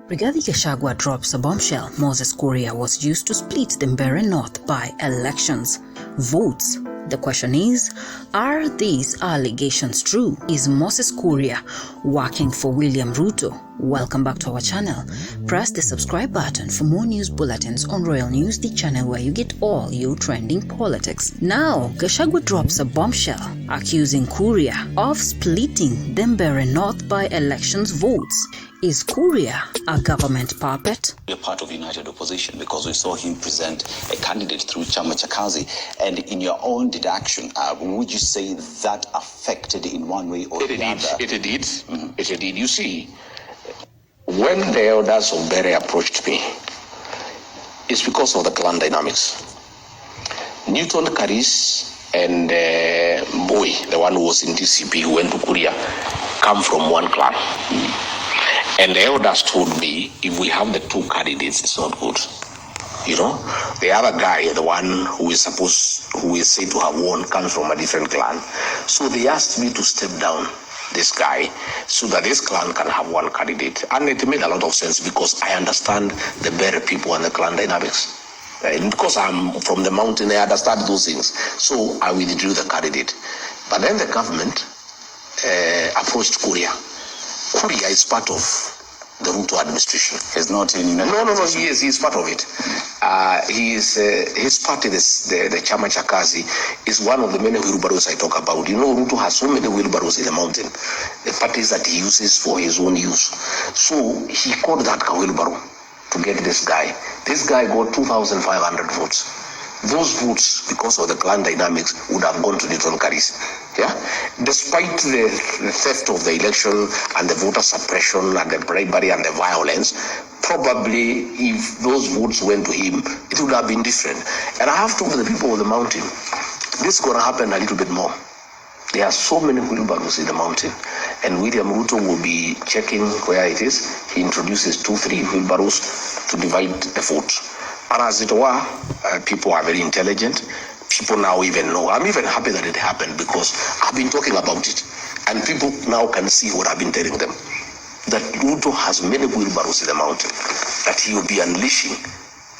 Rigathi Gachagua drops a bombshell. Moses Kuria was used to split the Mbere North by elections votes. The question is, are these allegations true? Is Moses Kuria working for William Ruto? Welcome back to our channel. Press the subscribe button for more news bulletins on Royal News, the channel where you get all your trending politics. Now, Gachagua drops a bombshell, accusing Kuria of splitting the Mbere North by elections votes. Is Kuria a government puppet? We're part of United Opposition because we saw him present a candidate through Chama cha Kazi. And in your own deduction, would you say that affected in one way or the other? It did. Mm-hmm. It did. You see, when the elders of Mbere approached me, it's because of the clan dynamics. Newton Karis and Boy, the one who was in DCP, who went to Kuria, come from one clan. Mm-hmm. And the elders told me, if we have the two candidates, it's not good. You know, the other guy, the one who is said to have won, comes from a different clan. So they asked me to step down this guy so that this clan can have one candidate. And it made a lot of sense because I understand the Mbere people and the clan dynamics. And because I'm from the mountain, I understand those things. So I withdrew the candidate. But then the government approached Kuria. Kuria is part of the Ruto administration. He's not in United Opposition. No, he is part of it. His party, the Chama cha Kazi, is one of the many wheelbarrows I talk about. You know, Ruto has so many wheelbarrows in the mountain. The parties that he uses for his own use. So he called that wheelbarrow to get this guy. This guy got 2,500 votes. Those votes, because of the clan dynamics, would have gone to Newton Karis. Yeah? Despite the theft of the election and the voter suppression and the bribery and the violence, probably if those votes went to him, it would have been different. And I have told the people of the mountain, this is going to happen a little bit more. There are so many wheelbarrows in the mountain, and William Ruto will be checking where it is. He introduces 2-3 wheelbarrows to divide the vote. And as it were, people are very intelligent. People now even know. I'm even happy that it happened because I've been talking about it. And people now can see what I've been telling them. That Ruto has many wheelbarrows in the mountain that he will be unleashing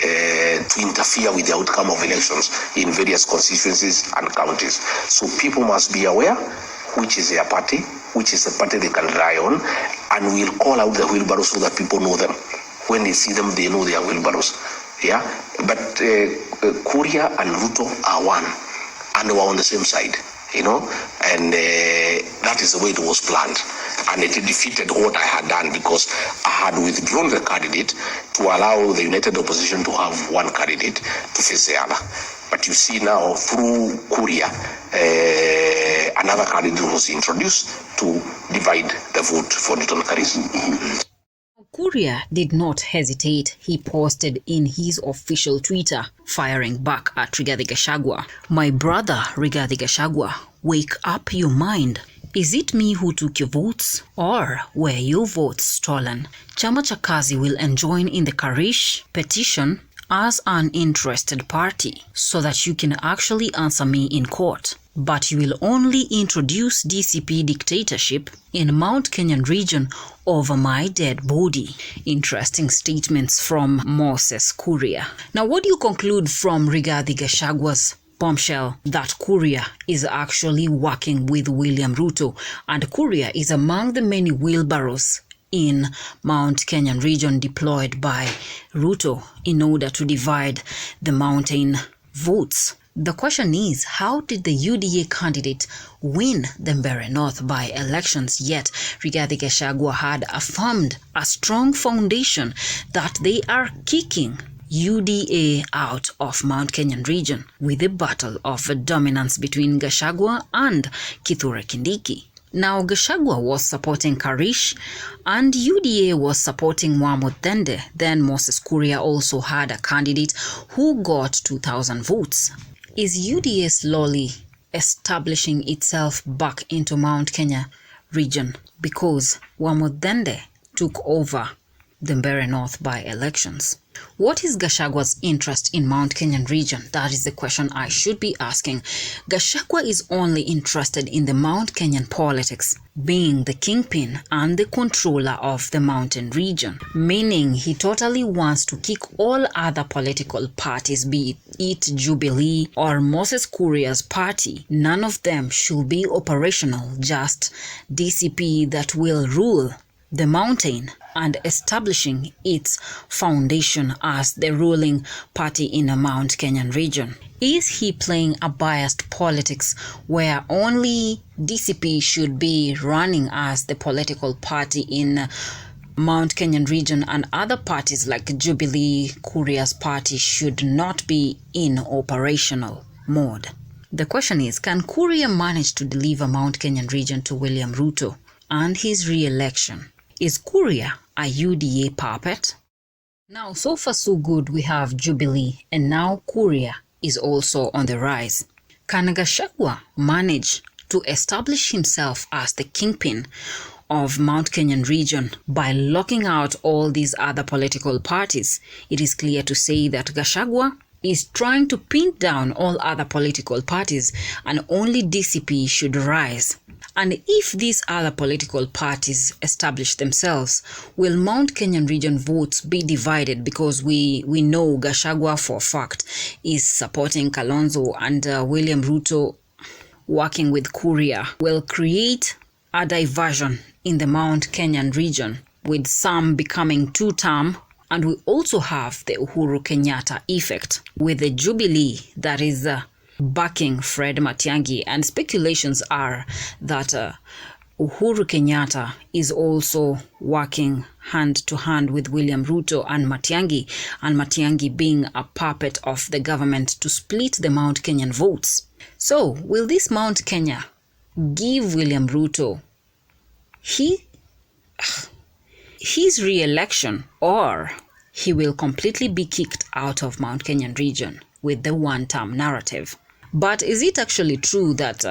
to interfere with the outcome of elections in various constituencies and counties. So people must be aware which is their party, which is the party they can rely on, and we'll call out the wheelbarrows so that people know them. When they see them, they know they are wheelbarrows. Yeah, but Kuria and Ruto are one, and they were on the same side, you know, and that is the way it was planned. And it defeated what I had done because I had withdrawn the candidate to allow the United Opposition to have one candidate to face the other. But you see now, through Kuria, another candidate was introduced to divide the vote for Newton Karis. Kuria did not hesitate. He posted in his official Twitter, firing back at Rigathi Gachagua. My brother Rigathi Gachagua, wake up your mind. Is it me who took your votes, or were your votes stolen? Chama cha Kazi will enjoin in the Karish petition as an interested party so that you can actually answer me in court. But you will only introduce DCP dictatorship in Mount Kenyan region over my dead body. Interesting statements from Moses Kuria. Now, what do you conclude from Rigathi Gachagua's bombshell that Kuria is actually working with William Ruto, and Kuria is among the many wheelbarrows in Mount Kenyan region deployed by Ruto in order to divide the mountain votes? The question is, how did the UDA candidate win the Mbere North by elections, yet Rigathi Gachagua had affirmed a strong foundation that they are kicking UDA out of Mount Kenyan region with a battle of dominance between Gachagua and Kithure Kindiki? Now, Gachagua was supporting Karish and UDA was supporting Mbere. Then Moses Kuria also had a candidate who got 2,000 votes. Is UDA slowly establishing itself back into Mount Kenya region because Mbere took over the Mbere North by-elections. What is Gachagua's interest in Mount Kenyan region? That is the question I should be asking. Gachagua is only interested in the Mount Kenyan politics, being the kingpin and the controller of the mountain region, meaning he totally wants to kick all other political parties, be it Jubilee or Moses Kuria's party. None of them should be operational, just DCP that will rule the mountain and establishing its foundation as the ruling party in the Mount Kenyan region. Is he playing a biased politics where only DCP should be running as the political party in Mount Kenyan region and other parties like Jubilee, Kuria's party should not be in operational mode? The question is, can Kuria manage to deliver Mount Kenyan region to William Ruto and his re-election? Is Kuria a UDA puppet? Now, so far so good, we have Jubilee, and now Kuria is also on the rise. Can Gachagua manage to establish himself as the kingpin of Mount Kenyan region by locking out all these other political parties? It is clear to say that Gachagua is trying to pin down all other political parties and only DCP should rise. And if these other political parties establish themselves, will Mount Kenyan region votes be divided? Because we know Gachagua for a fact is supporting Kalonzo, and William Ruto working with Kuria will create a diversion in the Mount Kenyan region, with some becoming two-term. And we also have the Uhuru Kenyatta effect with the Jubilee that is backing Fred Matiang'i, and speculations are that Uhuru Kenyatta is also working hand to hand with William Ruto and Matiang'i being a puppet of the government to split the Mount Kenyan votes. So, will this Mount Kenya give William Ruto his re-election, or he will completely be kicked out of Mount Kenyan region with the one-term narrative? But is it actually true that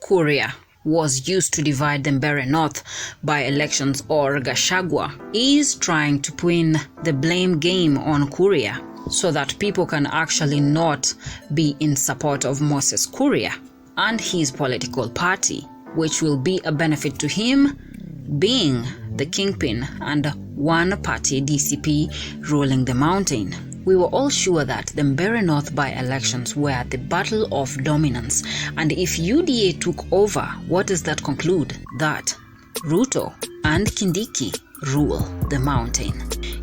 Kuria was used to divide the Mbere North by elections, or Gachagua is trying to pin the blame game on Kuria so that people can actually not be in support of Moses Kuria and his political party, which will be a benefit to him being the kingpin and one party DCP ruling the mountain? We were all sure that the Mbere North by-elections were the battle of dominance, and if UDA took over, what does that conclude? That Ruto and Kindiki rule the mountain.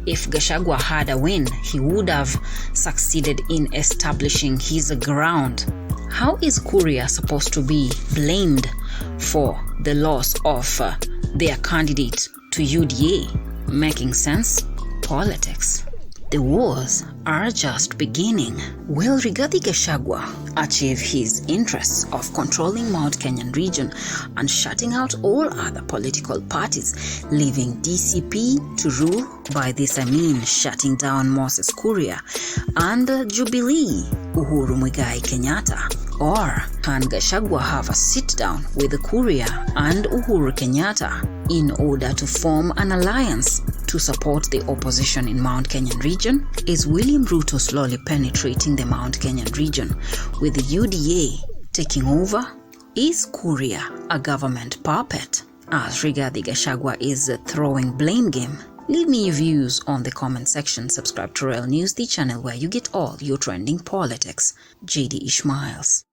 If Gachagua had a win, he would have succeeded in establishing his ground. How is Kuria supposed to be blamed for the loss of their candidate to UDA? Making sense? Politics. The wars are just beginning. Will Rigathi Gachagua achieve his interests of controlling Mount Kenyan region and shutting out all other political parties, leaving DCP to rule? By this I mean shutting down Moses Kuria and Jubilee, Uhuru Muigai Kenyatta. Or can Gachagua have a sit-down with Kuria and Uhuru Kenyatta in order to form an alliance to support the opposition in Mount Kenyan region? Is William Ruto slowly penetrating the Mount Kenyan region with the UDA taking over? Is Kuria a government puppet, as Rigathi Gachagua is throwing blame game? Leave me your views on the comment section. Subscribe to Royal News, the channel where you get all your trending politics. JD Ishmaels.